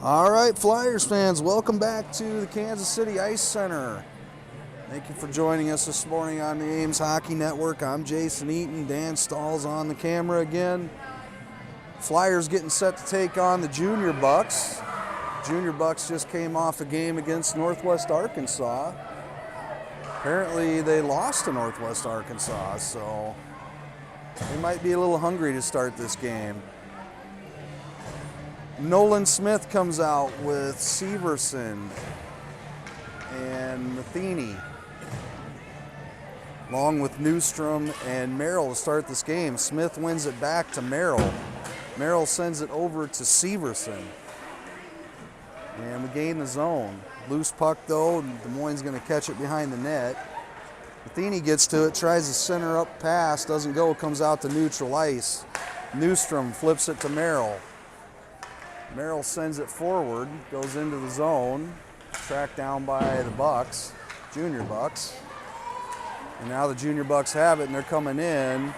All right, Flyers fans, welcome back to the Kansas City Ice Center. Thank you for joining us this morning on the Ames Hockey Network. I'm Jason Eaton. Dan Stahl's on the camera again. Flyers getting set to take on the Junior Bucs. Junior Bucs just came off a game against Northwest Arkansas. Apparently they lost to Northwest Arkansas, so they might be a little hungry to start this game. Nolan Smith comes out with Severson and Matheny, along with Newstrom and Merrill to start this game. Smith wins it back to Merrill. Merrill sends it over to Severson. And we gain the zone. Loose puck though, Des Moines going to catch it behind the net. Matheny gets to it, tries to center up pass, doesn't go, comes out to neutral ice. Newstrom flips it to Merrill. Merrill sends it forward, goes into the zone, tracked down by the Bucs, Junior Bucs. And now the Junior Bucs have it and they're coming in.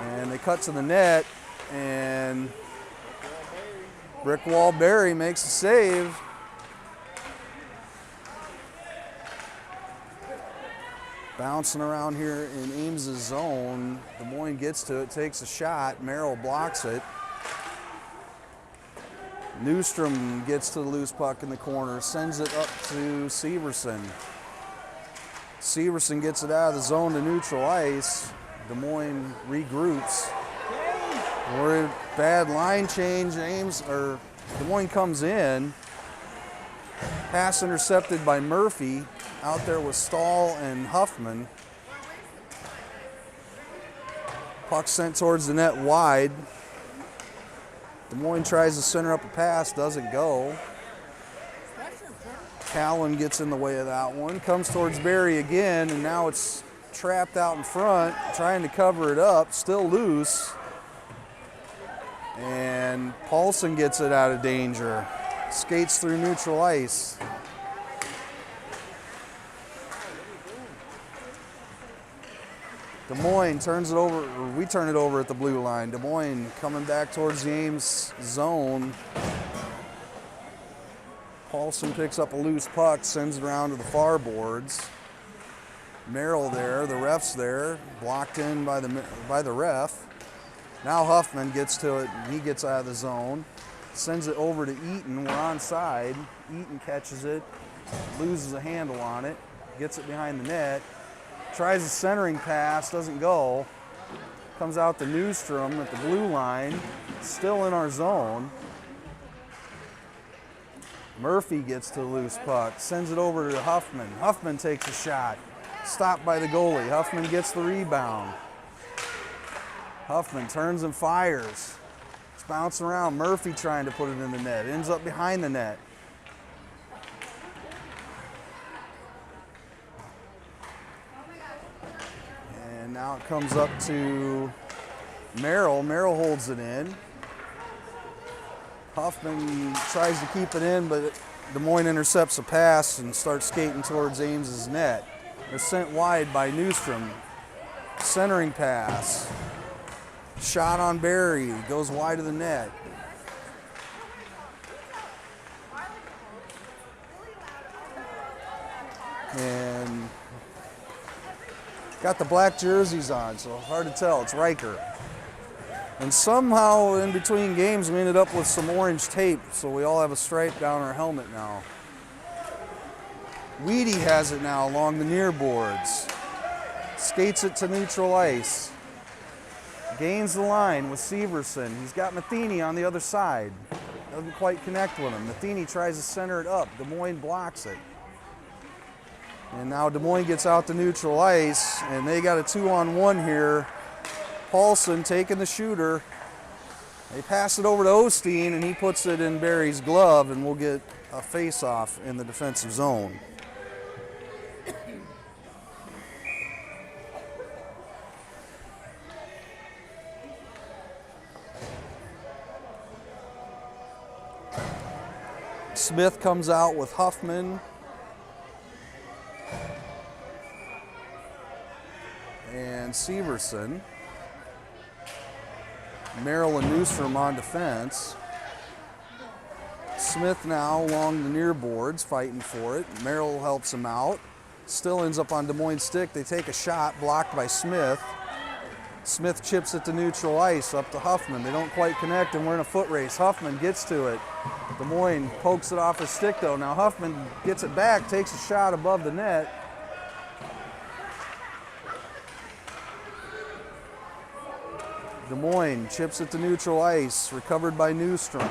And they cut to the net and Brickwall Berry makes a save. Bouncing around here in Ames' zone. Des Moines gets to it, takes a shot, Merrill blocks it. Newstrom gets to the loose puck in the corner, sends it up to Severson. Severson gets it out of the zone to neutral ice. Des Moines regroups. We're in bad line change. Des Moines comes in. Pass intercepted by Murphy. Out there with Stahl and Huffman. Puck sent towards the net wide. Des Moines tries to center up a pass, doesn't go. Callan gets in the way of that one, comes towards Berry again, and now it's trapped out in front, trying to cover it up, still loose. And Paulson gets it out of danger, skates through neutral ice. Des Moines turns it over, or we turn it over at the blue line. Des Moines coming back towards the Ames zone. Paulson picks up a loose puck, sends it around to the far boards. Merrill there, the ref's there, blocked in by the ref. Now Huffman gets to it, and he gets out of the zone. Sends it over to Eaton, we're onside. Eaton catches it, loses a handle on it, gets it behind the net. Tries a centering pass, doesn't go. Comes out to Newstrom at the blue line, still in our zone. Murphy gets to the loose puck, sends it over to Huffman. Huffman takes a shot, stopped by the goalie. Huffman gets the rebound. Huffman turns and fires. It's bouncing around. Murphy trying to put it in the net, ends up behind the net. Now it comes up to Merrill. Merrill holds it in. Huffman tries to keep it in, but Des Moines intercepts a pass and starts skating towards Ames' net. They're sent wide by Newstrom. Centering pass. Shot on Berry. Goes wide of the net. And got the black jerseys on, so hard to tell. It's Riker. And somehow in between games we ended up with some orange tape, so we all have a stripe down our helmet now. Weedy has it now along the near boards. Skates it to neutral ice. Gains the line with Severson. He's got Matheny on the other side. Doesn't quite connect with him. Matheny tries to center it up. Des Moines blocks it. And now Des Moines gets out to neutral ice, and they got a 2-on-1 here. Paulson taking the shooter. They pass it over to Osteen, and he puts it in Berry's glove, and we'll get a face-off in the defensive zone. Smith comes out with Huffman. And Severson. Merrill and Newstrom on defense. Smith now along the near boards, fighting for it. Merrill helps him out. Still ends up on Des Moines' stick. They take a shot, blocked by Smith. Smith chips it to neutral ice, up to Huffman. They don't quite connect, and we're in a foot race. Huffman gets to it. Des Moines pokes it off his stick, though. Now Huffman gets it back, takes a shot above the net. Des Moines chips it to neutral ice, recovered by Newstrom.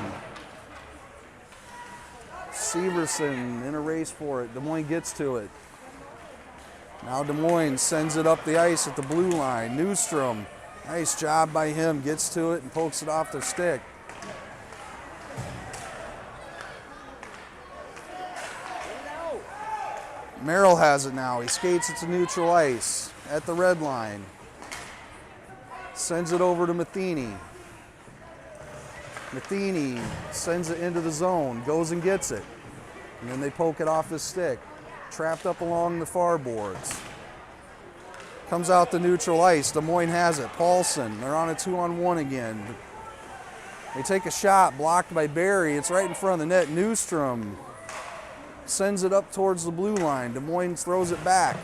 Severson in a race for it. Des Moines gets to it. Now Des Moines sends it up the ice at the blue line. Newstrom, nice job by him, gets to it and pokes it off their stick. Merrill has it now. He skates it to neutral ice at the red line. Sends it over to Matheny. Matheny sends it into the zone, goes and gets it. And then they poke it off his stick. Trapped up along the far boards. Comes out to neutral ice. Des Moines has it. Paulson, they're on a 2-on-1 again. They take a shot, blocked by Barry. It's right in front of the net. Newstrom sends it up towards the blue line. Des Moines throws it back.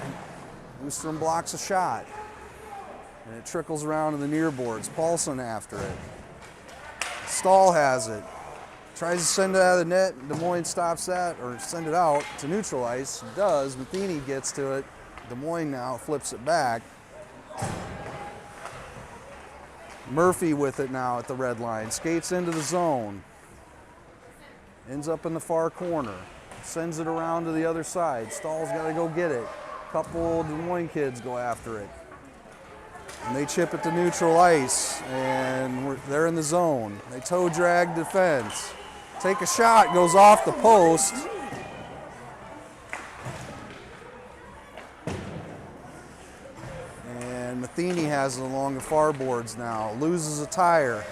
Newstrom blocks a shot. And it trickles around to the near boards. Paulson after it. Stahl has it. Tries to send it out of the net. Des Moines stops that, or send it out to neutral ice. He does. Matheny gets to it. Des Moines now flips it back. Murphy with it now at the red line. Skates into the zone. Ends up in the far corner. Sends it around to the other side. Stahl's got to go get it. A couple Des Moines kids go after it. And they chip it to neutral ice, and they're in the zone. They toe drag defense. Take a shot, goes off the post. And Matheny has it along the far boards now. Loses a tire.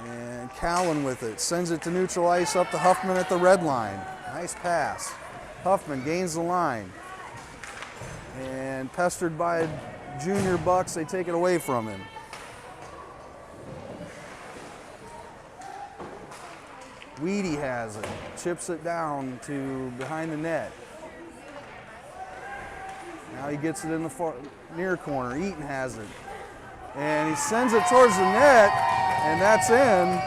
And Callan with it. Sends it to neutral ice up to Huffman at the red line. Nice pass. Huffman gains the line. And pestered by junior Bucs, they take it away from him. Weedy has it, chips it down to behind the net. Now he gets it in the far, near corner. Eaton has it. And he sends it towards the net, and that's in.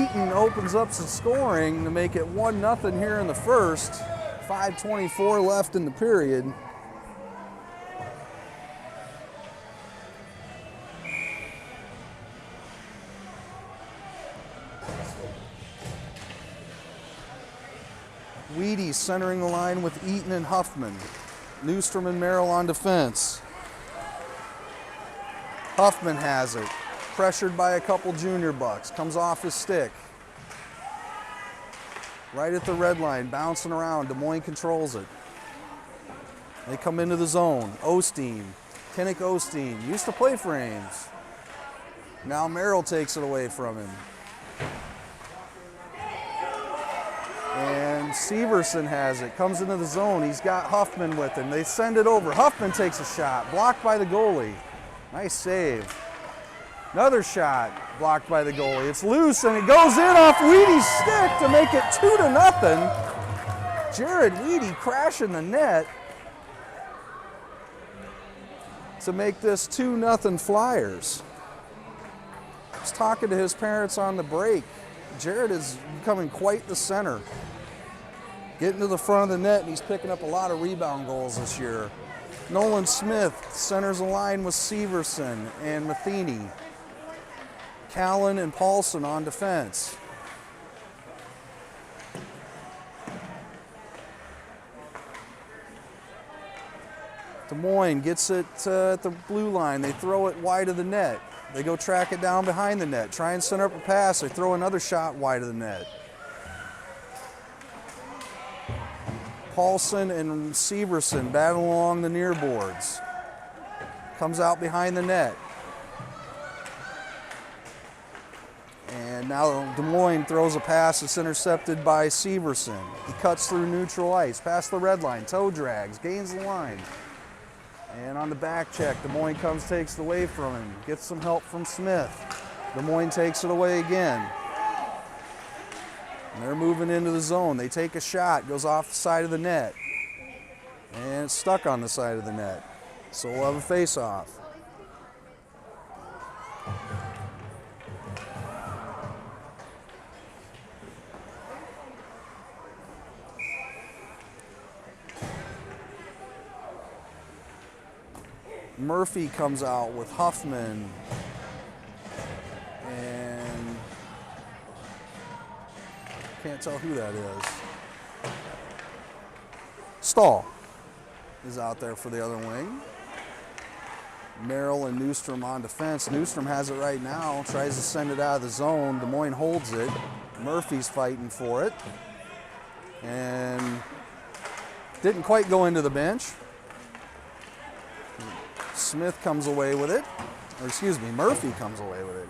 Eaton opens up some scoring to make it 1-0 here in the first. 5:24 left in the period. Weedy centering the line with Eaton and Huffman. Newstrom and Merrill on defense. Huffman has it. Pressured by a couple junior Bucs. Comes off his stick. Right at the red line, bouncing around. Des Moines controls it. They come into the zone. Osteen, Kennick Osteen, used to play for Ames. Now Merrill takes it away from him. And Severson has it, comes into the zone. He's got Huffman with him. They send it over. Huffman takes a shot, blocked by the goalie. Nice save. Another shot, blocked by the goalie. It's loose, and it goes in off Weedy's stick to make it 2-0. Jared Weedy crashing the net to make this 2-0 Flyers. I was talking to his parents on the break. Jared is becoming quite the center. Getting to the front of the net, and he's picking up a lot of rebound goals this year. Nolan Smith centers the line with Severson and Matheny. Callan and Paulson on defense. Des Moines gets it at the blue line. They throw it wide of the net. They go track it down behind the net. Try and center up a pass. They throw another shot wide of the net. Paulson and Severson battle along the near boards. Comes out behind the net. And now Des Moines throws a pass that's intercepted by Severson. He cuts through neutral ice, past the red line, toe drags, gains the line. And on the back check, Des Moines takes it away from him, gets some help from Smith. Des Moines takes it away again. And they're moving into the zone. They take a shot, goes off the side of the net. And it's stuck on the side of the net. So we'll have a face-off. Murphy comes out with Huffman. And can't tell who that is. Stahl is out there for the other wing. Merrill and Newstrom on defense. Newstrom has it right now, tries to send it out of the zone. Des Moines holds it. Murphy's fighting for it. And didn't quite go into the bench. Smith comes away with it. Or excuse me, Murphy comes away with it.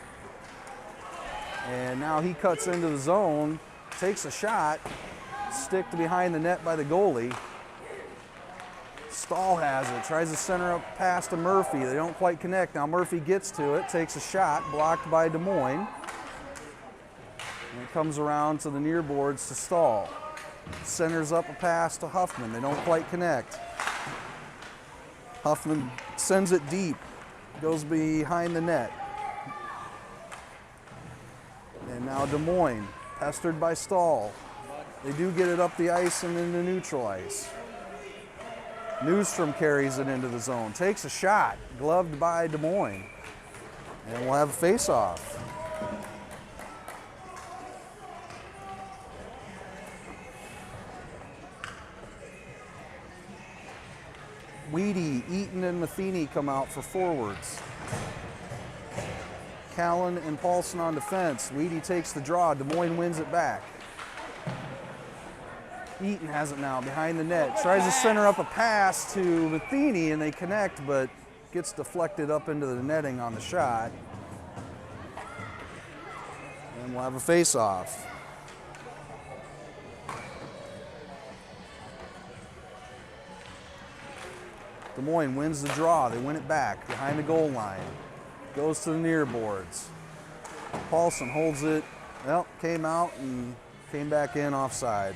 And now he cuts into the zone, takes a shot, sticked behind the net by the goalie. Stahl has it, tries to center up pass to Murphy. They don't quite connect. Now Murphy gets to it, takes a shot, blocked by Des Moines. And it comes around to the near boards to Stahl. Centers up a pass to Huffman. They don't quite connect. Huffman sends it deep, goes behind the net. And now Des Moines, pestered by Stahl. They do get it up the ice and into neutral ice. Newstrom carries it into the zone, takes a shot, gloved by Des Moines. And we'll have a face-off. Weedy, Eaton, and Matheny come out for forwards. Callan and Paulson on defense. Weedy takes the draw. Des Moines wins it back. Eaton has it now behind the net. Tries to center up a pass to Matheny, and they connect, but gets deflected up into the netting on the shot. And we'll have a face-off. Des Moines wins the draw. They win it back behind the goal line. Goes to the near boards. Paulson holds it. Well, came out and came back in offside.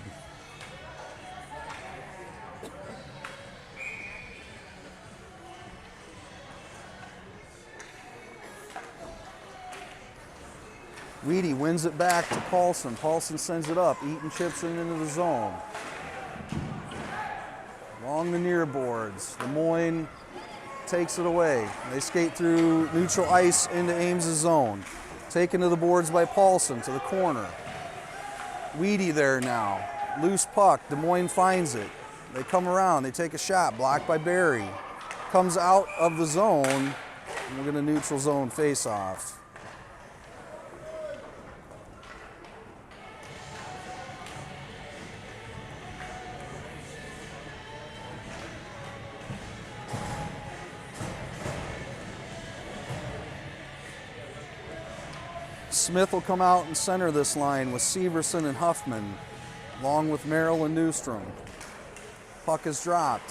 Weedy wins it back to Paulson. Paulson sends it up. Eaton chips it into the zone. Along the near boards. Des Moines takes it away. They skate through neutral ice into Ames' zone. Taken to the boards by Paulson to the corner. Weedy there now. Loose puck. Des Moines finds it. They come around. They take a shot. Blocked by Barry. Comes out of the zone. And we're going to neutral zone face-off. Smith will come out and center this line with Severson and Huffman, along with Merrill and Newstrom. Puck is dropped.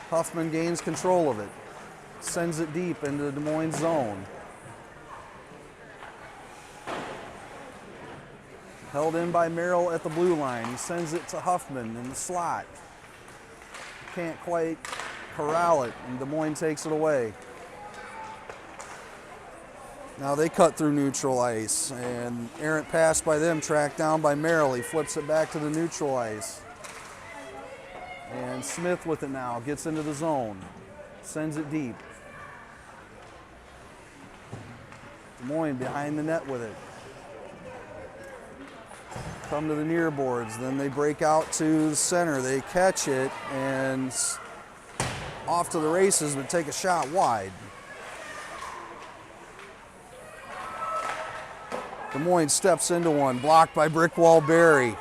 Huffman gains control of it, sends it deep into the Des Moines zone. Held in by Merrill at the blue line. He sends it to Huffman in the slot. Can't quite corral it, and Des Moines takes it away. Now they cut through neutral ice, and errant pass by them, tracked down by Merrill. He flips it back to the neutral ice. And Smith with it now, gets into the zone, sends it deep. Des Moines behind the net with it. Come to the near boards, then they break out to the center. They catch it, and off to the races, but take a shot wide. Des Moines steps into one, blocked by Brickwall Barry.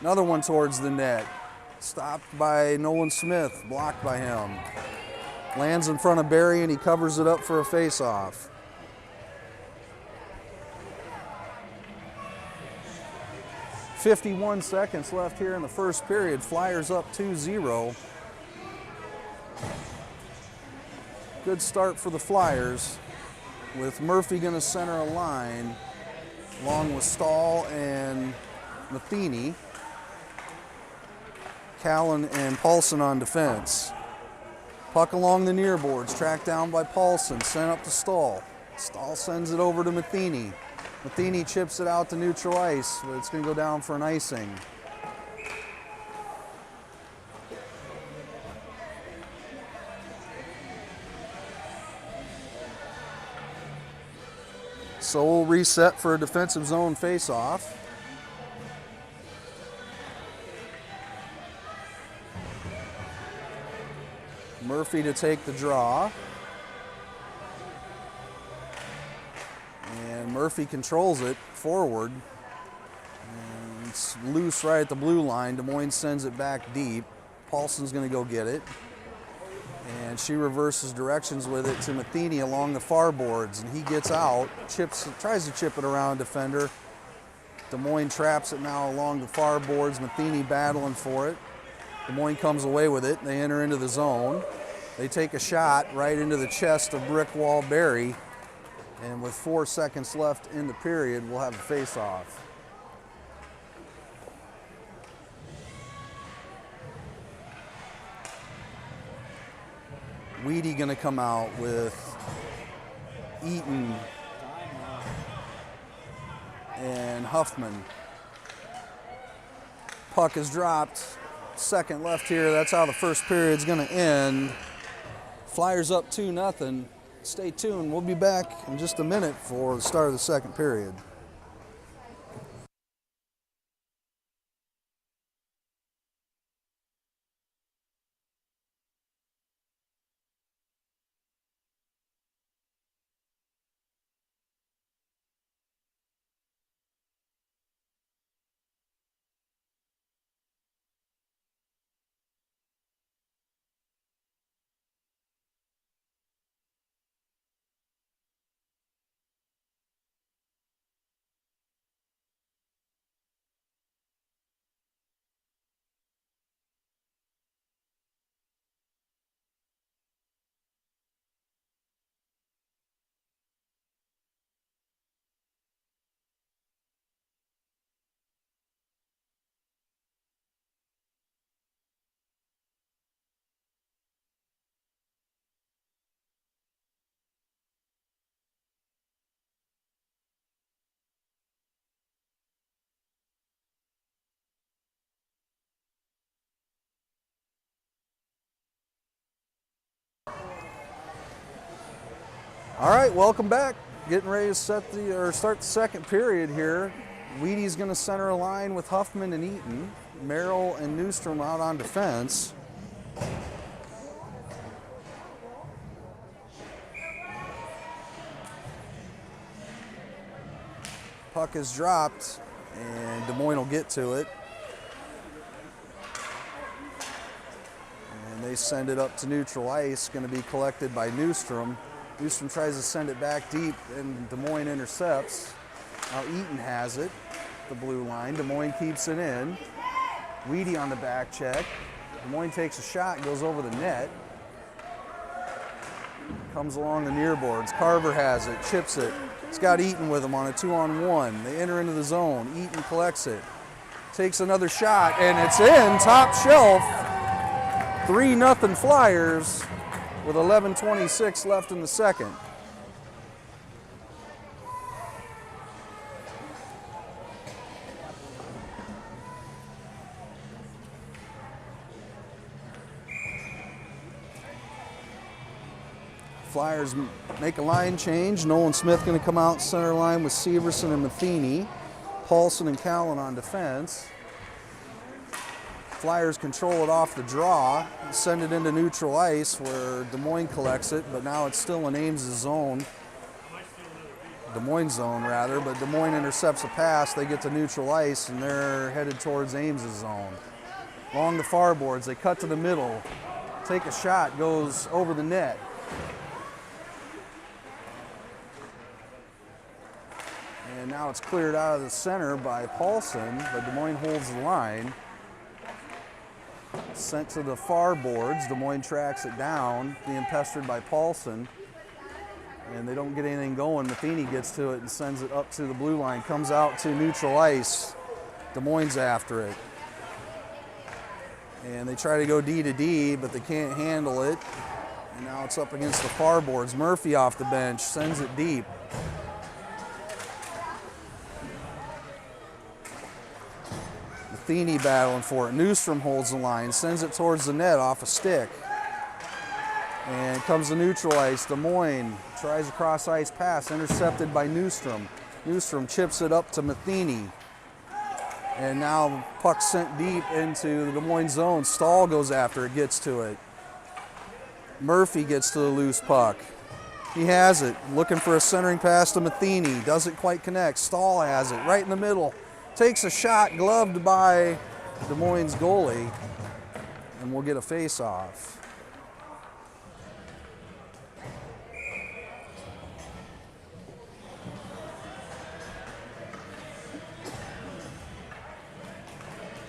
Another one towards the net. Stopped by Nolan Smith, blocked by him. Lands in front of Barry, and he covers it up for a face-off. .51 seconds left here in the first period. Flyers up 2-0. Good start for the Flyers. with Murphy going to center a line along with Stahl and Matheny. Callan and Paulson on defense. Puck along the near boards, tracked down by Paulson, sent up to Stahl. Stahl sends it over to Matheny. Matheny chips it out to neutral ice, but it's going to go down for an icing. So we'll reset for a defensive zone face-off. Murphy to take the draw. And Murphy controls it forward. And it's loose right at the blue line. Des Moines sends it back deep. Paulson's going to go get it. And she reverses directions with it to Matheny along the far boards. And he gets out, tries to chip it around defender. Des Moines traps it now along the far boards. Matheny battling for it. Des Moines comes away with it. They enter into the zone. They take a shot right into the chest of Brick Wall Berry. And with 4 seconds left in the period, we'll have a face-off. Weedy going to come out with Eaton and Huffman. Puck is dropped. Second left here. That's how the first period's going to end. Flyers up 2-0. Stay tuned. We'll be back in just a minute for the start of the second period. All right, welcome back. Getting ready to start the second period here. Weedy's going to center a line with Huffman and Eaton. Merrill and Newstrom out on defense. Puck is dropped, and Des Moines will get to it. And they send it up to neutral ice, going to be collected by Newstrom. Newstrom tries to send it back deep, and Des Moines intercepts. Now Eaton has it, the blue line. Des Moines keeps it in. Weedy on the back check. Des Moines takes a shot, goes over the net. Comes along the near boards. Carver has it, chips it. It's got Eaton with him on a 2-on-1. They enter into the zone. Eaton collects it. Takes another shot, and it's in, top shelf. 3-0 Flyers with 11:26 left in the second. Flyers make a line change. Nolan Smith going to come out center line with Severson and Matheny. Paulson and Callan on defense. Flyers control it off the draw, send it into neutral ice where Des Moines collects it, but now it's still in Ames' zone. Des Moines' zone, rather, but Des Moines intercepts a pass. They get to neutral ice, and they're headed towards Ames' zone. Along the far boards, they cut to the middle. Take a shot, goes over the net. And now it's cleared out of the center by Paulson, but Des Moines holds the line. Sent to the far boards. Des Moines tracks it down, being pestered by Paulson. and they don't get anything going. Matheny gets to it and sends it up to the blue line, comes out to neutral ice. Des Moines after it. And they try to go D to D, but they can't handle it. And now it's up against the far boards. Murphy off the bench, sends it deep. Matheny battling for it. Newstrom holds the line, sends it towards the net off a stick. And comes to neutral ice. Des Moines tries a cross ice pass, intercepted by Newstrom. Newstrom chips it up to Matheny. And now puck sent deep into the Des Moines zone. Stahl goes after it, gets to it. Murphy gets to the loose puck. He has it, looking for a centering pass to Matheny. Doesn't quite connect. Stahl has it right in the middle. Takes a shot, gloved by Des Moines goalie, and we'll get a face-off.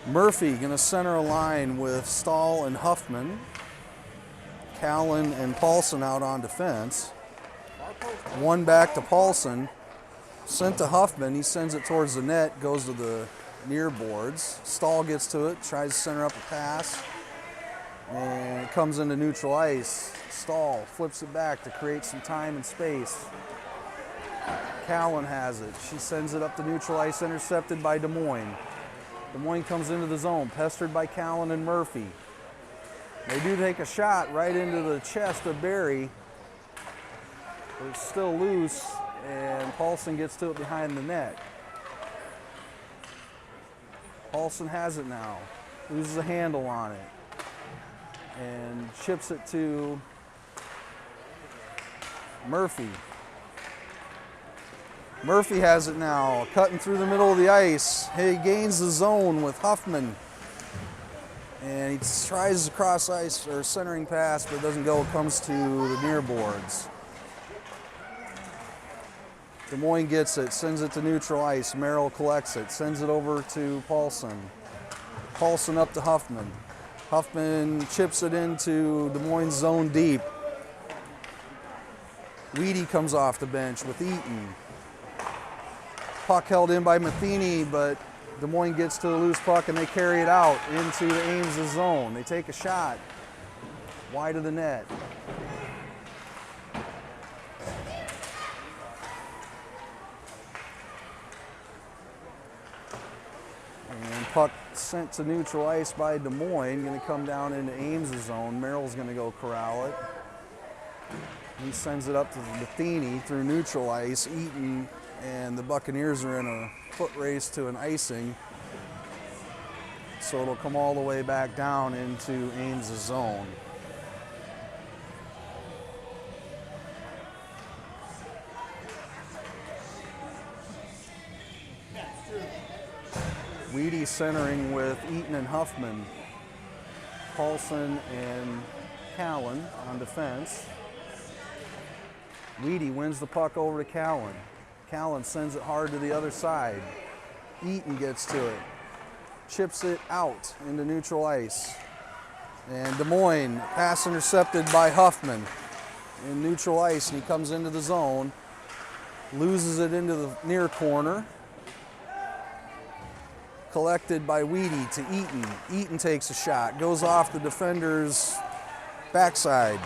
Murphy gonna center a line with Stahl and Huffman. Callan and Paulson out on defense. One back to Paulson. Sent to Huffman, he sends it towards the net, goes to the near boards. Stahl gets to it, tries to center up a pass, and it comes into neutral ice. Stahl flips it back to create some time and space. Callan has it, she sends it up to neutral ice, intercepted by Des Moines. Des Moines comes into the zone, pestered by Callan and Murphy. They do take a shot right into the chest of Barry, but it's still loose, and Paulson gets to it behind the net. Paulson has it now, loses a handle on it, and chips it to Murphy. Murphy has it now, cutting through the middle of the ice. He gains the zone with Huffman. And he tries a cross ice or centering pass, but it doesn't go. It comes to the near boards. Des Moines gets it, sends it to neutral ice. Merrill collects it, sends it over to Paulson. Paulson up to Huffman. Huffman chips it into Des Moines zone deep. Weedy comes off the bench with Eaton. Puck held in by Matheny, but Des Moines gets to the loose puck and they carry it out into the Ames' zone. They take a shot wide of the net. And puck sent to neutral ice by Des Moines, going to come down into Ames' zone. Merrill's going to go corral it. He sends it up to Matheny through neutral ice. Eaton and the Buccaneers are in a foot race to an icing. So it'll come all the way back down into Ames' zone. Weedy centering with Eaton and Huffman. Paulson and Callan on defense. Weedy wins the puck over to Callan. Callan sends it hard to the other side. Eaton gets to it. Chips it out into neutral ice. And Des Moines, pass intercepted by Huffman in neutral ice, and he comes into the zone. Loses it into the near corner. Collected by Weedy to Eaton. Eaton takes a shot, goes off the defender's backside.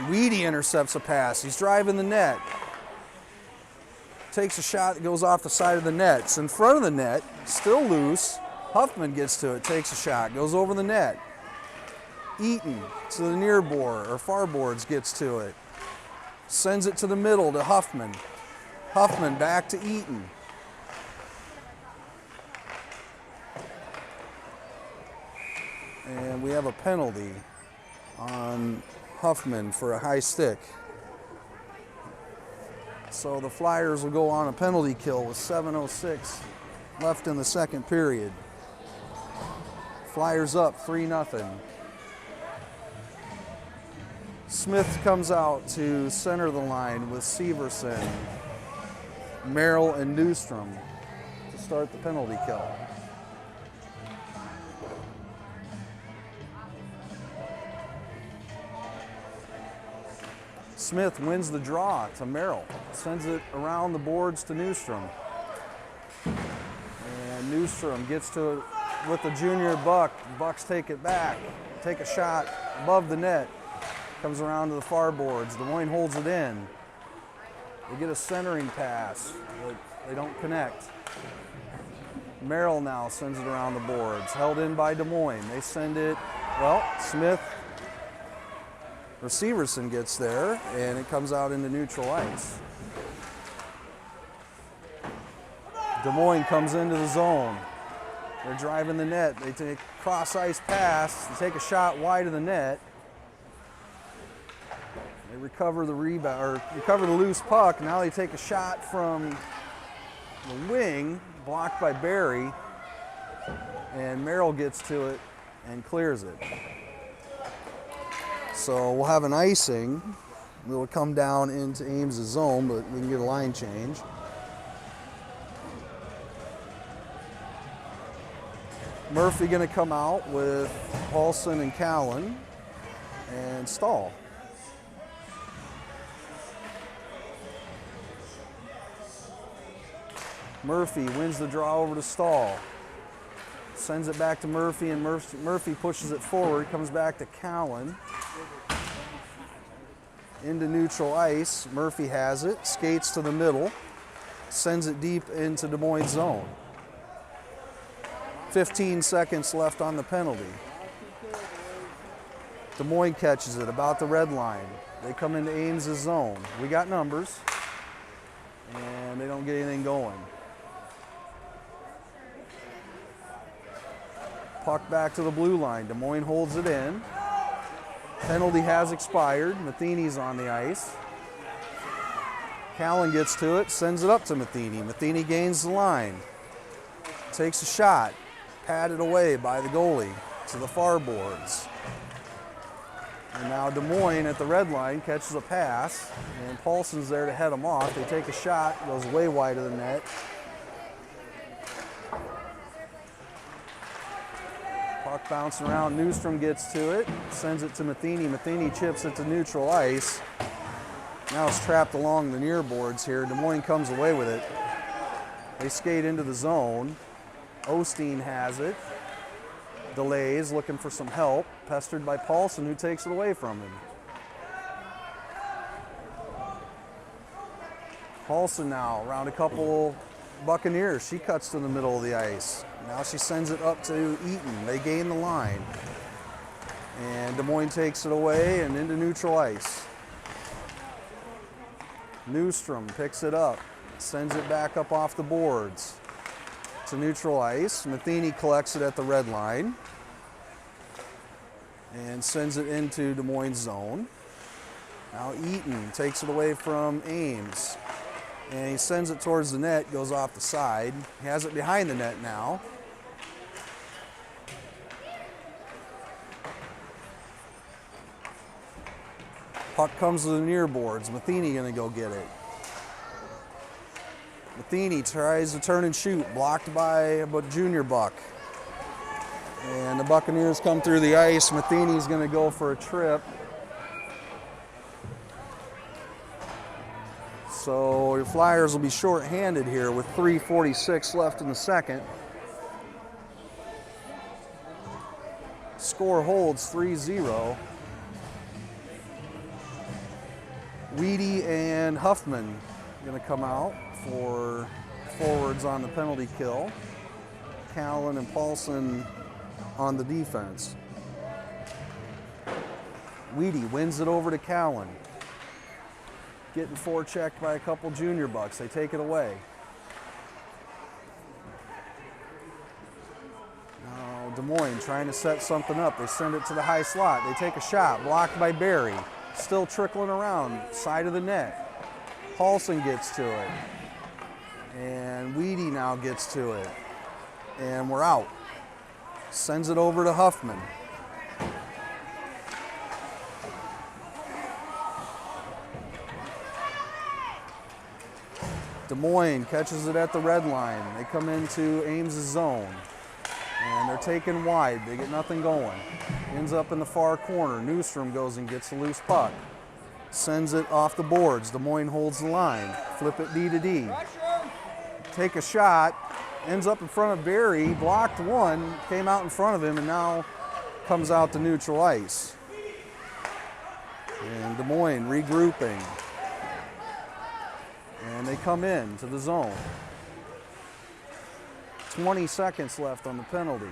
Weedy intercepts a pass. He's driving the net. Takes a shot that goes off the side of the net. It's in front of the net, still loose. Huffman gets to it, takes a shot, goes over the net. Eaton to the near board, or far boards, gets to it. Sends it to the middle to Huffman. Huffman back to Eaton. And we have a penalty on Huffman for a high stick. So the Flyers will go on a penalty kill with 7:06 left in the second period. Flyers up 3-0. Smith comes out to center the line with Severson, Merrill, and Newstrom to start the penalty kill. Smith wins the draw to Merrill. Sends it around the boards to Newstrom. And Newstrom gets to it with the junior Buck. Bucks take it back. Take a shot above the net. Comes around to the far boards. Des Moines holds it in. They get a centering pass, but they don't connect. Merrill now sends it around the boards. Held in by Des Moines. They send it, well, Smith, Receiverson gets there, and it comes out into neutral ice. Des Moines comes into the zone. They're driving the net. They take a cross ice pass. They take a shot wide of the net. They recover the rebound, or recover the loose puck. Now they take a shot from the wing, blocked by Barry, and Merrill gets to it and clears it. So we'll have an icing. It'll come down into Ames' zone, but we can get a line change. Murphy going to come out with Paulson and Callan and Stahl. Murphy wins the draw over to Stahl. Sends it back to Murphy, and Murphy pushes it forward, comes back to Callan. Into neutral ice. Murphy has it, skates to the middle, sends it deep into Des Moines' zone. 15 seconds left on the penalty. Des Moines catches it about the red line. They come into Ames' zone. We got numbers, and they don't get anything going. Puck back to the blue line. Des Moines holds it in. Penalty has expired. Matheny's on the ice. Callan gets to it, sends it up to Matheny. Matheny gains the line. Takes a shot. Patted away by the goalie to the far boards. And now Des Moines at the red line catches a pass, and Paulson's there to head him off. They take a shot, goes way wide of the net. Puck bouncing around, Newstrom gets to it, sends it to Matheny. Matheny chips it to neutral ice. Now it's trapped along the near boards here. Des Moines comes away with it. They skate into the zone. Osteen has it. Delays, looking for some help. Pestered by Paulson, who takes it away from him. Paulson now around a couple Buccaneers. She cuts to the middle of the ice. Now she sends it up to Eaton. They gain the line. And Des Moines takes it away and into neutral ice. Newstrom picks it up, sends it back up off the boards to neutral ice. Matheny collects it at the red line and sends it into Des Moines' zone. Now Eaton takes it away from Ames, and he sends it towards the net, goes off the side. He has it behind the net now. Puck comes to the near boards. Matheny gonna go get it. Matheny tries to turn and shoot, blocked by a junior Buck. And the Buccaneers come through the ice. Matheny's gonna go for a trip. So the Flyers will be short-handed here with 3:46 left in the second. Score holds 3-0. Weedy and Huffman going to come out for forwards on the penalty kill. Callan and Paulson on the defense. Weedy wins it over to Callan. Getting forechecked by a couple junior Bucks. They take it away. Now Des Moines trying to set something up. They send it to the high slot. They take a shot, blocked by Barry. Still trickling around, side of the net. Paulson gets to it. And Weedy now gets to it. And we're out. Sends it over to Huffman. Des Moines catches it at the red line. They come into Ames' zone. And they're taken wide. They get nothing going. Ends up in the far corner. Newstrom goes and gets a loose puck. sends it off the boards. Des Moines holds the line. Flip it D to D. Take a shot, ends up in front of Barry, blocked one, came out in front of him, and now comes out to neutral ice. And Des Moines regrouping. And they come in to the zone. 20 seconds left on the penalty.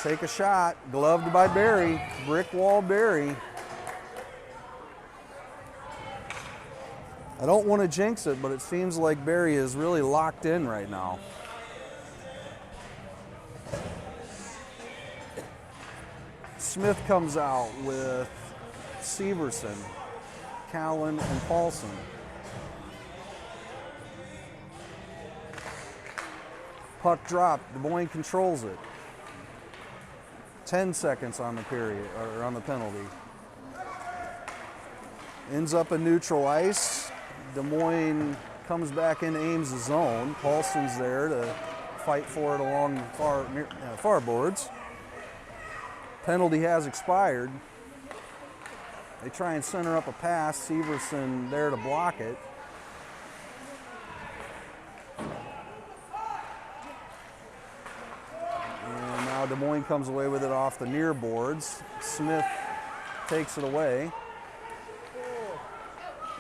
Take a shot, gloved by Barry, brick wall Barry. I don't want to jinx it, but it seems like Barry is really locked in right now. Smith comes out with Severson, Callan, and Paulson. Puck dropped, Des Moines controls it. 10 seconds on the period, or on the penalty. Ends up in neutral ice. Des Moines comes back in Ames' zone. Paulson's there to fight for it along the far boards. Penalty has expired. They try and center up a pass. Severson there to block it. And now Des Moines comes away with it off the near boards. Smith takes it away.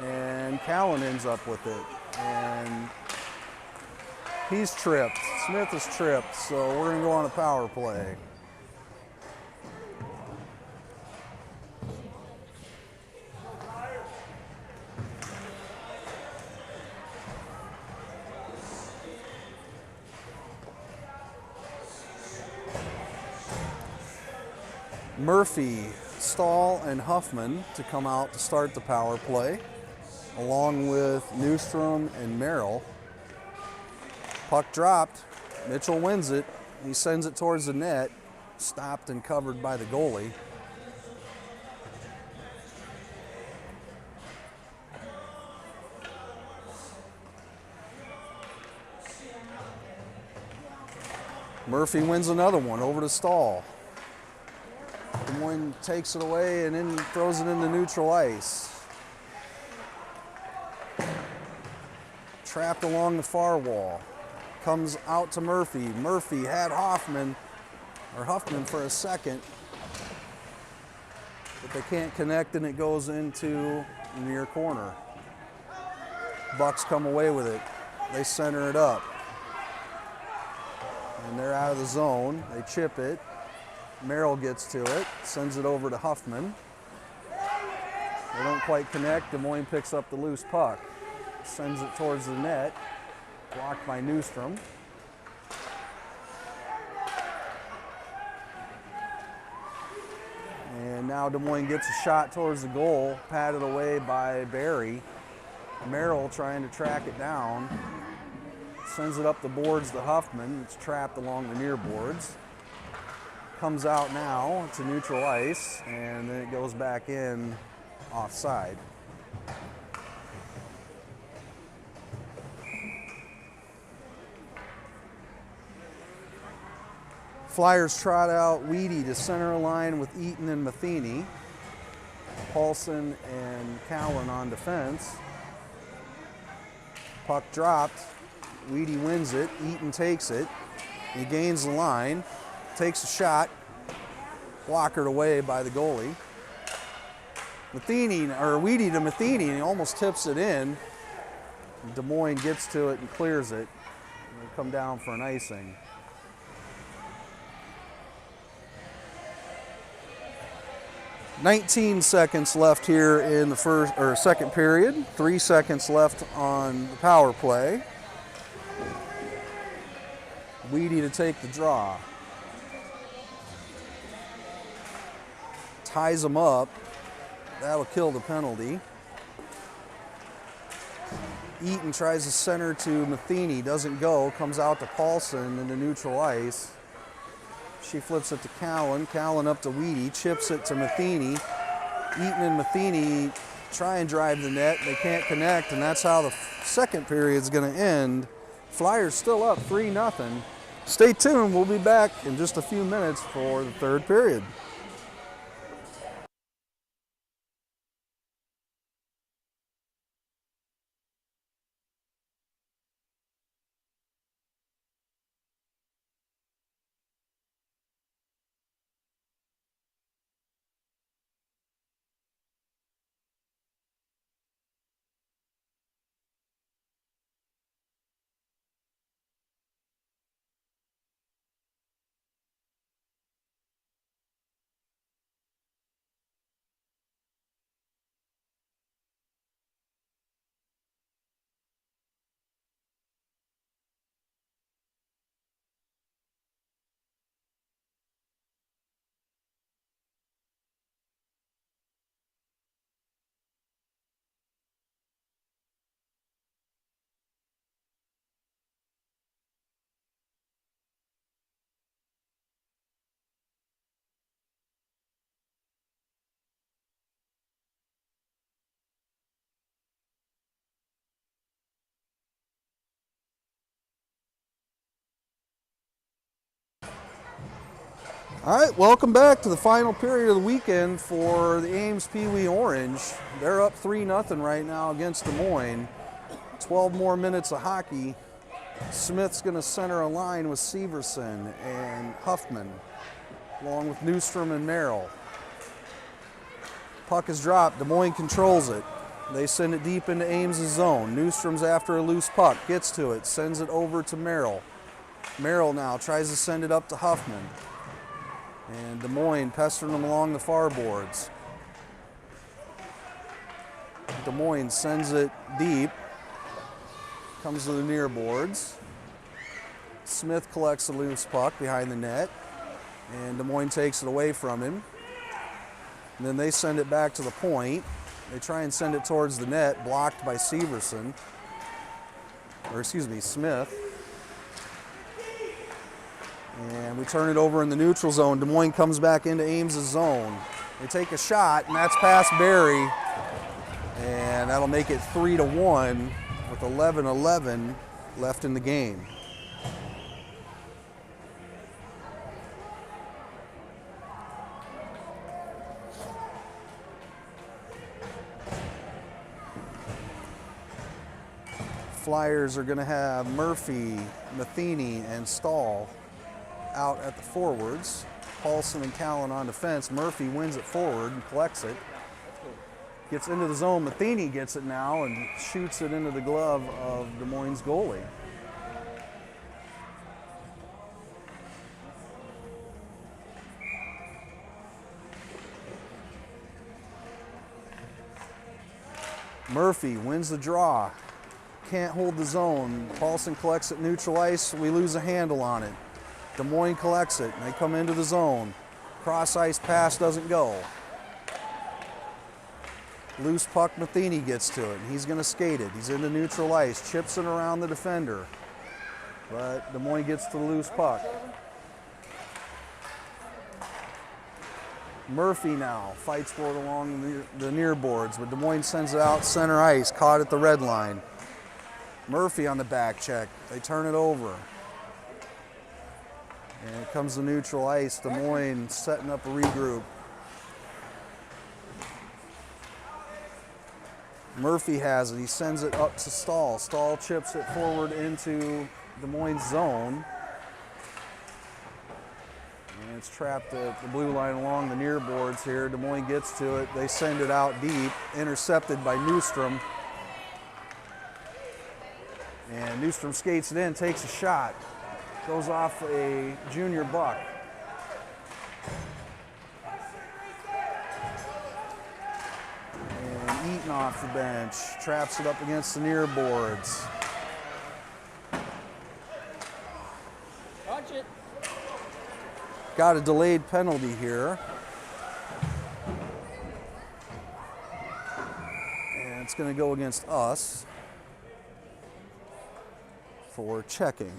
And Callan ends up with it. And he's tripped. Smith is tripped, so we're going to go on a power play. Murphy, Stahl, and Huffman to come out to start the power play, along with Newstrom and Merrill. Puck dropped. Mitchell wins it. He sends it towards the net, stopped and covered by the goalie. Murphy wins another one over to Stahl. Des Moines takes it away and then throws it into neutral ice. Trapped along the far wall. Comes out to Murphy. Murphy had Huffman for a second, but they can't connect and it goes into the near corner. Bucs come away with it. They center it up. And they're out of the zone. They chip it. Merrill gets to it, sends it over to Huffman. They don't quite connect. Des Moines picks up the loose puck, sends it towards the net, blocked by Newstrom. And now Des Moines gets a shot towards the goal, patted away by Barry. Merrill trying to track it down, sends it up the boards to Huffman. It's trapped along the near boards. Comes out now to neutral ice, and then it goes back in offside. Flyers trot out Weedy to center a line with Eaton and Matheny. Paulson and Callan on defense. Puck dropped. Weedy wins it. Eaton takes it. He gains the line. Takes a shot, blockered away by the goalie. Weedy to Matheny, and he almost tips it in. Des Moines gets to it and clears it. They come down for an icing. "19 seconds left here in the second period. 3 seconds left on the power play. Weedy to take the draw. Ties him up. That'll kill the penalty. Eaton tries to center to Matheny, doesn't go, comes out to Paulson into neutral ice. She flips it to Callan. Callan up to Weedy, chips it to Matheny. Eaton and Matheny try and drive the net. They can't connect, and that's how the second period's going to end. Flyers still up 3-0. Stay tuned. We'll be back in just a few minutes for the third period. All right, welcome back to the final period of the weekend for the Ames Pee Wee Orange. They're up 3-0 right now against Des Moines. 12 more minutes of hockey. Smith's going to center a line with Severson and Huffman, along with Newstrom and Merrill. Puck is dropped. Des Moines controls it. They send it deep into Ames' zone. Newstrom's after a loose puck, gets to it, sends it over to Merrill. Merrill now tries to send it up to Huffman. And Des Moines pestering them along the far boards. Des Moines sends it deep. Comes to the near boards. Smith collects a loose puck behind the net. And Des Moines takes it away from him. And then they send it back to the point. They try and send it towards the net, blocked by Severson. Or excuse me, Smith. And we turn it over in the neutral zone. Des Moines comes back into Ames' zone. They take a shot, and that's past Barry. And that'll make it 3-1 with 11:11 left in the game. Flyers are going to have Murphy, Matheny, and Stahl out at the forwards. Paulson and Callan on defense. Murphy wins it forward and collects it. Gets into the zone. Matheny gets it now and shoots it into the glove of Des Moines' goalie. Murphy wins the draw. Can't hold the zone. Paulson collects it neutral ice. We lose a handle on it. Des Moines collects it. They come into the zone. Cross ice pass doesn't go. Loose puck, Matheny gets to it. He's going to skate it. He's into neutral ice. Chips it around the defender. But Des Moines gets to the loose puck. Murphy now fights for it along the near boards, but Des Moines sends it out center ice, caught at the red line. Murphy on the back check. They turn it over. And it comes to neutral ice. Des Moines setting up a regroup. Murphy has it. He sends it up to Stahl. Stahl chips it forward into Des Moines' zone. And it's trapped at the blue line along the near boards here. Des Moines gets to it. They send it out deep. Intercepted by Newstrom. And Newstrom skates it in, takes a shot. Goes off a junior Buck. And Eaton off the bench. Traps it up against the near boards. Watch it. Got a delayed penalty here. And it's going to go against us for checking.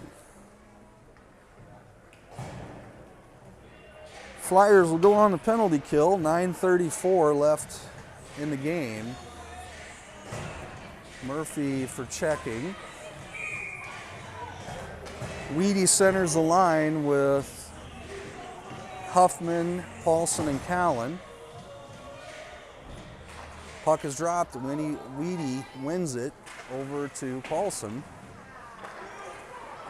Flyers will go on the penalty kill. 9:34 left in the game. Murphy for checking. Weedy centers the line with Huffman, Paulson, and Callan. Puck is dropped. Weedy wins it over to Paulson.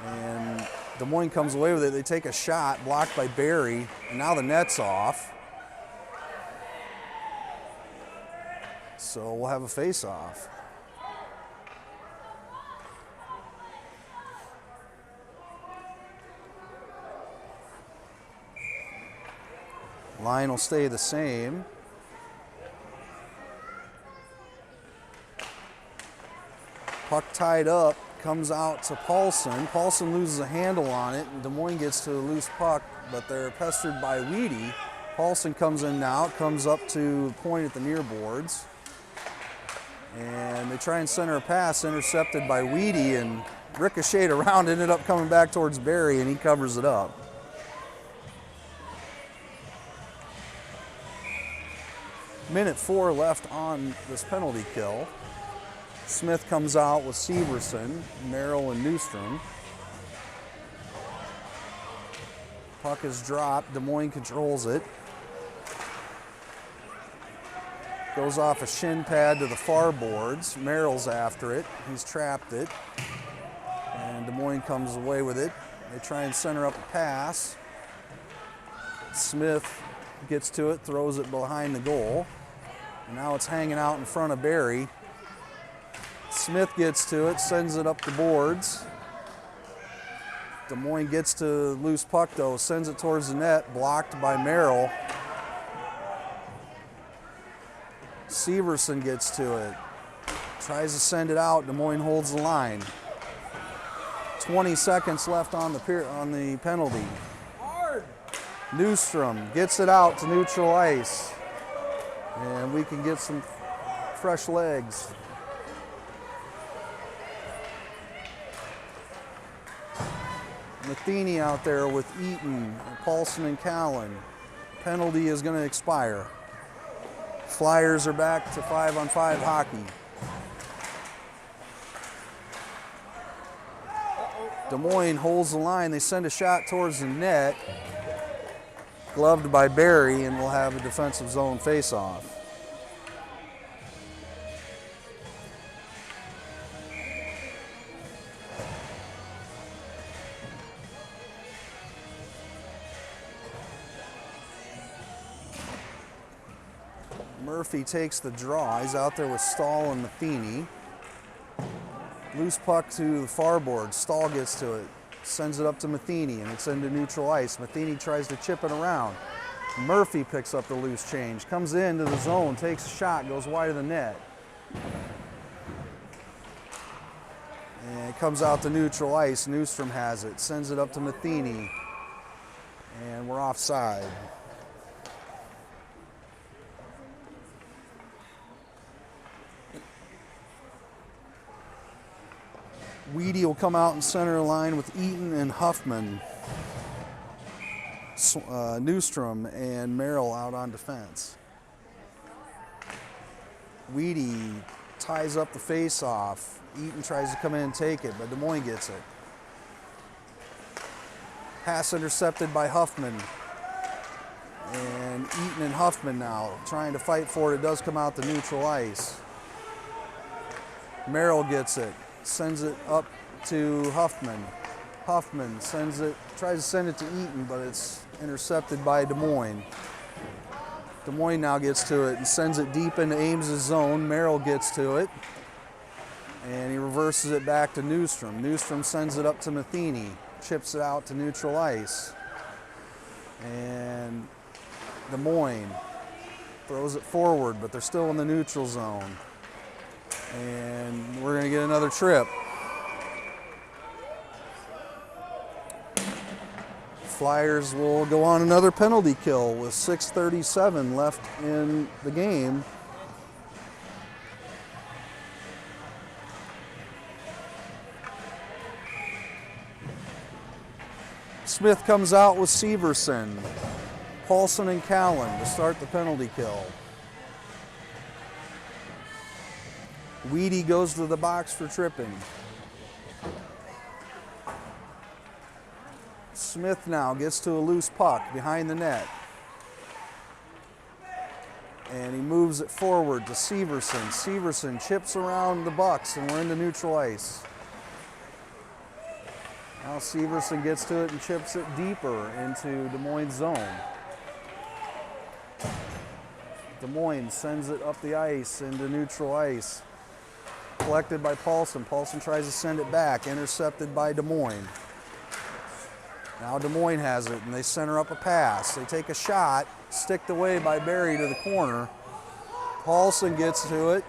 And Des Moines comes away with it. They take a shot, blocked by Barry, and now the net's off. So we'll have a face-off. Line will stay the same. Puck tied up. Comes out to Paulson. Paulson loses a handle on it, and Des Moines gets to the loose puck, but they're pestered by Weedy. Paulson comes in now, comes up to the point at the near boards. And they try and center a pass, intercepted by Weedy, and ricocheted around, ended up coming back towards Barry, and he covers it up. Minute 4 left on this penalty kill. Smith comes out with Severson, Merrill, and Newstrom. Puck is dropped. Des Moines controls it. Goes off a shin pad to the far boards. Merrill's after it. He's trapped it. And Des Moines comes away with it. They try and center up a pass. Smith gets to it, throws it behind the goal. And now it's hanging out in front of Barry. Smith gets to it, sends it up the boards. Des Moines gets to loose puck though, sends it towards the net, blocked by Merrill. Severson gets to it, tries to send it out. Des Moines holds the line. 20 seconds left on the penalty. Hard. Newstrom gets it out to neutral ice, and we can get some fresh legs. Matheny out there with Eaton, Paulson, and Callan. Penalty is going to expire. Flyers are back to 5-on-5 hockey. Des Moines holds the line. They send a shot towards the net. Gloved by Barry, and we'll have a defensive zone face-off. Murphy takes the draw. He's out there with Stahl and Matheny. Loose puck to the far board. Stahl gets to it, sends it up to Matheny, and it's into neutral ice. Matheny tries to chip it around. Murphy picks up the loose change, comes into the zone, takes a shot, goes wide of the net. And it comes out to neutral ice. Newstrom has it, sends it up to Matheny, and we're offside. Weedy will come out in center line with Eaton and Huffman. Newstrom and Merrill out on defense. Weedy ties up the face-off. Eaton tries to come in and take it, but Des Moines gets it. Pass intercepted by Huffman. And Eaton and Huffman now trying to fight for it. It does come out to neutral ice. Merrill gets it. Sends it up to Huffman. Huffman sends it, tries to send it to Eaton, but it's intercepted by Des Moines. Des Moines now gets to it and sends it deep into Ames' zone. Merrill gets to it, and he reverses it back to Newstrom. Newstrom sends it up to Matheny, chips it out to neutral ice. And Des Moines throws it forward, but they're still in the neutral zone. And we're going to get another trip. Flyers will go on another penalty kill with 6:37 left in the game. Smith comes out with Severson, Paulson, and Callan to start the penalty kill. Weedy goes to the box for tripping. Smith now gets to a loose puck behind the net. And he moves it forward to Severson. Severson chips around the Bucs, and we're into neutral ice. Now Severson gets to it and chips it deeper into Des Moines' zone. Des Moines sends it up the ice into neutral ice. Collected by Paulson. Paulson tries to send it back, intercepted by Des Moines. Now Des Moines has it, and they center up a pass. They take a shot, sticked away by Barry to the corner. Paulson gets to it.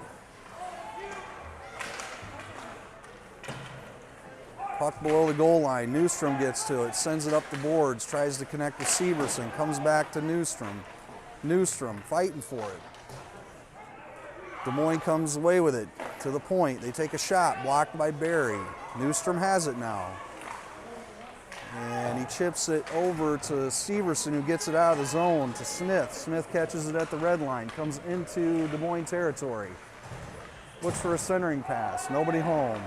Puck below the goal line. Newstrom gets to it, sends it up the boards, tries to connect with Severson, comes back to Newstrom. Newstrom fighting for it. Des Moines comes away with it to the point. They take a shot, blocked by Barry. Newstrom has it now. And he chips it over to Severson, who gets it out of the zone to Smith. Smith catches it at the red line, comes into Des Moines territory. Looks for a centering pass, nobody home.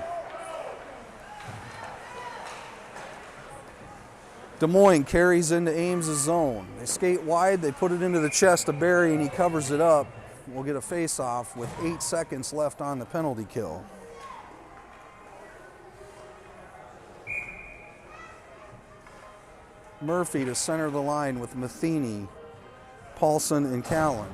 Des Moines carries into Ames' zone. They skate wide, they put it into the chest of Barry, and he covers it up. We'll get a face-off with 8 seconds left on the penalty kill. Murphy to center the line with Matheny, Paulson, and Callan.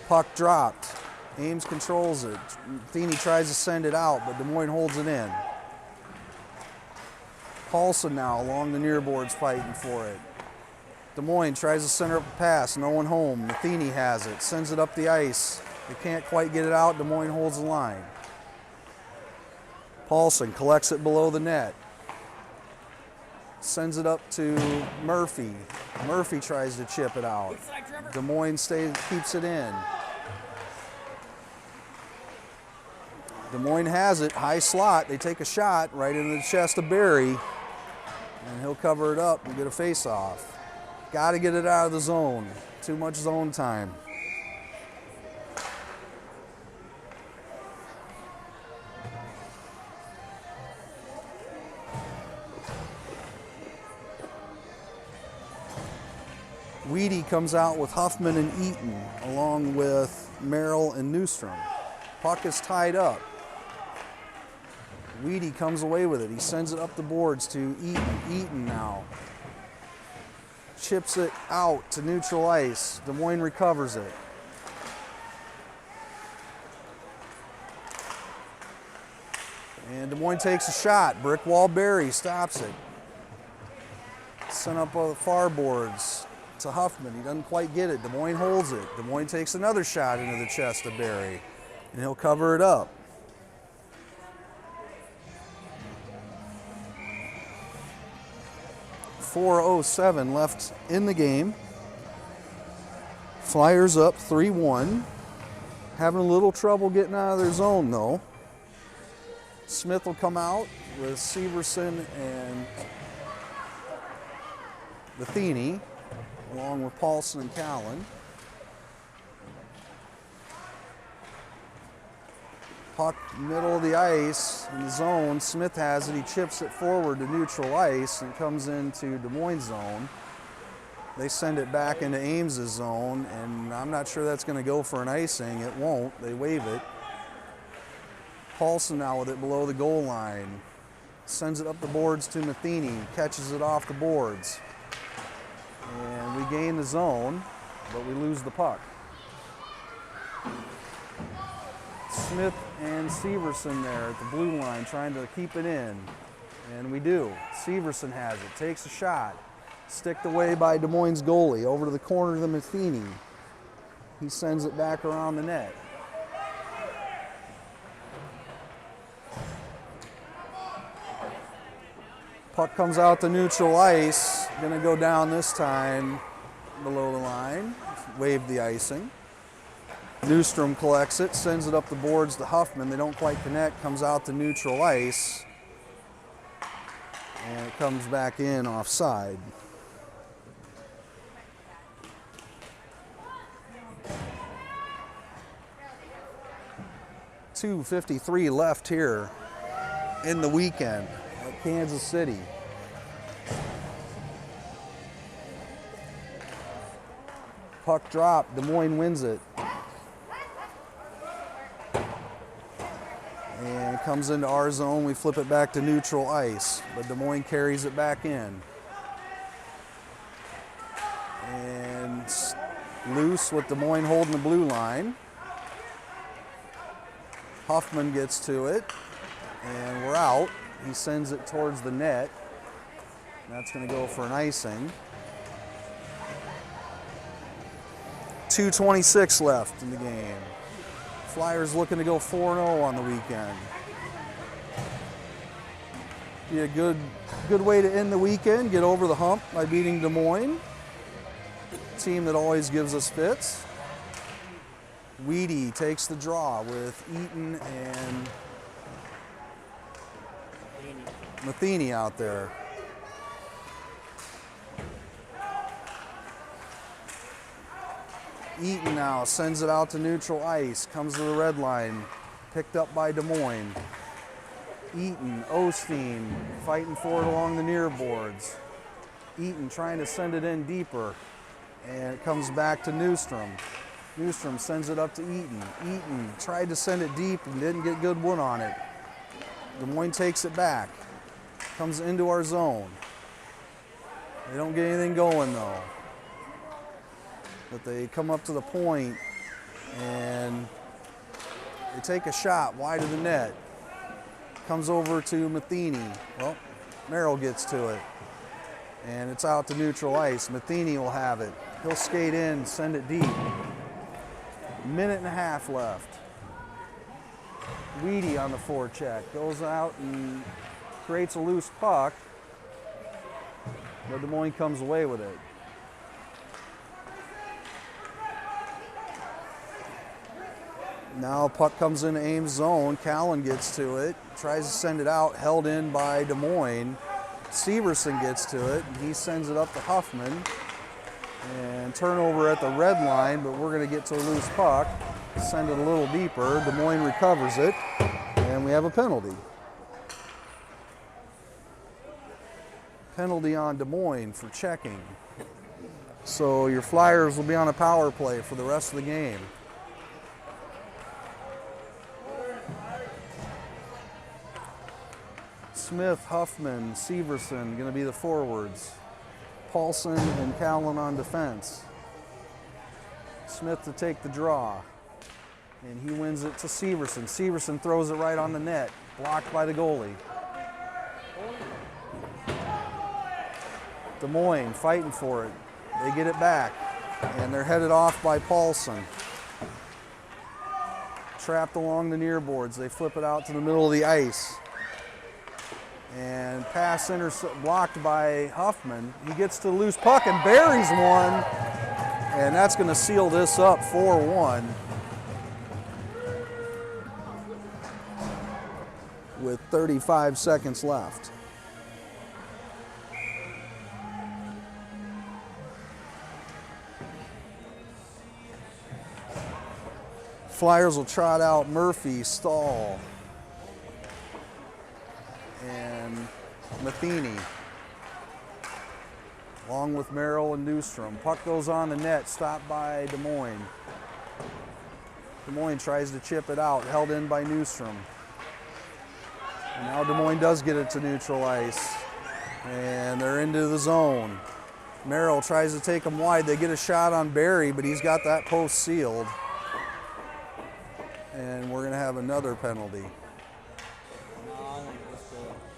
Puck dropped. Ames controls it. Matheny tries to send it out, but Des Moines holds it in. Paulson now along the near boards fighting for it. Des Moines tries to center up a pass. No one home. Matheny has it. Sends it up the ice. They can't quite get it out. Des Moines holds the line. Paulson collects it below the net. Sends it up to Murphy. Murphy tries to chip it out. Des Moines keeps it in. Des Moines has it, high slot. They take a shot right into the chest of Barry, and he'll cover it up and get a face-off. Got to get it out of the zone. Too much zone time. Weedy comes out with Huffman and Eaton, along with Merrill and Newstrom. Puck is tied up. Weedy comes away with it. He sends it up the boards to Eaton. Eaton now chips it out to neutral ice. Des Moines recovers it. And Des Moines takes a shot. Brick wall Barry stops it. Sent up on the far boards to Huffman. He doesn't quite get it. Des Moines holds it. Des Moines takes another shot into the chest of Barry, and he'll cover it up. .407 left in the game. Flyers up 3-1. Having a little trouble getting out of their zone though. Smith will come out with Severson and Matheny, along with Paulson and Callan. Puck middle of the ice in the zone. Smith has it. He chips it forward to neutral ice and comes into Des Moines' zone. They send it back into Ames' zone, and I'm not sure that's going to go for an icing. It won't. They waive it. Paulson now with it below the goal line. Sends it up the boards to Matheny. Catches it off the boards. And we gain the zone, but we lose the puck. Smith and Severson there at the blue line trying to keep it in, and we do. Severson has it, takes a shot, sticked away by Des Moines' goalie over to the corner to Matheny. He sends it back around the net. Puck comes out to neutral ice, gonna go down this time below the line, wave the icing. Newstrom collects it, sends it up the boards to Huffman. They don't quite connect, comes out to neutral ice, and it comes back in offside. .253 left here in the weekend at Kansas City. Puck drop, Des Moines wins it. And it comes into our zone, we flip it back to neutral ice, but Des Moines carries it back in. And loose with Des Moines holding the blue line. Huffman gets to it, and we're out. He sends it towards the net. That's going to go for an icing. 2:26 left in the game. Flyers looking to go 4-0 on the weekend. Be a good way to end the weekend, get over the hump by beating Des Moines. Team that always gives us fits. Weedy takes the draw with Eaton and Matheny out there. Eaton now sends it out to neutral ice, comes to the red line, picked up by Des Moines. Eaton, Osteen fighting for it along the near boards. Eaton trying to send it in deeper, and it comes back to Newstrom. Newstrom sends it up to Eaton. Eaton tried to send it deep and didn't get good wood on it. Des Moines takes it back, comes into our zone. They don't get anything going though. But they come up to the point and they take a shot wide of the net. Comes over to Matheny. Well, Merrill gets to it. And it's out to neutral ice. Matheny will have it. He'll skate in, send it deep. Minute and a half left. Weedy on the forecheck. Goes out and creates a loose puck. But Des Moines comes away with it. Now puck comes into Ames zone. Callan gets to it. Tries to send it out. Held in by Des Moines. Severson gets to it. And he sends it up to Huffman. And turnover at the red line, but we're going to get to a loose puck. Send it a little deeper. Des Moines recovers it. And we have a penalty. Penalty on Des Moines for checking. So your Flyers will be on a power play for the rest of the game. Smith, Huffman, Severson going to be the forwards. Paulson and Callan on defense. Smith to take the draw. And he wins it to Severson. Severson throws it right on the net. Blocked by the goalie. Des Moines fighting for it. They get it back. And they're headed off by Paulson. Trapped along the near boards. They flip it out to the middle of the ice. And pass blocked by Huffman. He gets to the loose puck and buries one. And that's going to seal this up 4-1. With 35 seconds left. Flyers will trot out Murphy, Stahl, and Matheny, along with Merrill and Newstrom. Puck goes on the net, stopped by Des Moines. Des Moines tries to chip it out, held in by Newstrom. And now Des Moines does get it to neutral ice, and they're into the zone. Merrill tries to take them wide. They get a shot on Barry, but he's got that post sealed. And we're going to have another penalty.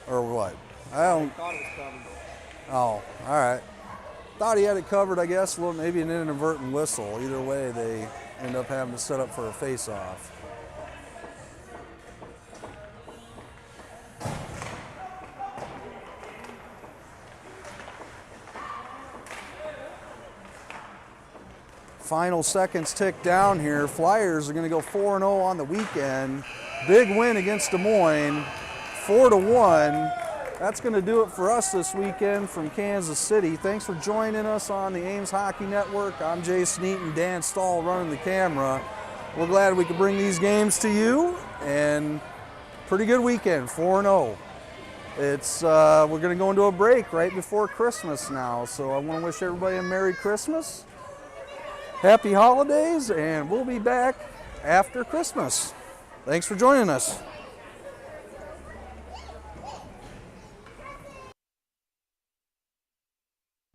Or what? I thought it was covered. Oh, all right. Thought he had it covered, I guess. Well, maybe an inadvertent whistle. Either way, they end up having to set up for a face-off. Final seconds tick down here. Flyers are going to go 4-0 on the weekend. Big win against Des Moines, 4-1. That's going to do it for us this weekend from Kansas City. Thanks for joining us on the Ames Hockey Network. I'm Jay Sneat and Dan Stahl running the camera. We're glad we could bring these games to you, and pretty good weekend, 4-0. We're going to go into a break right before Christmas now, so I want to wish everybody a Merry Christmas. Happy holidays, and we'll be back after Christmas. Thanks for joining us.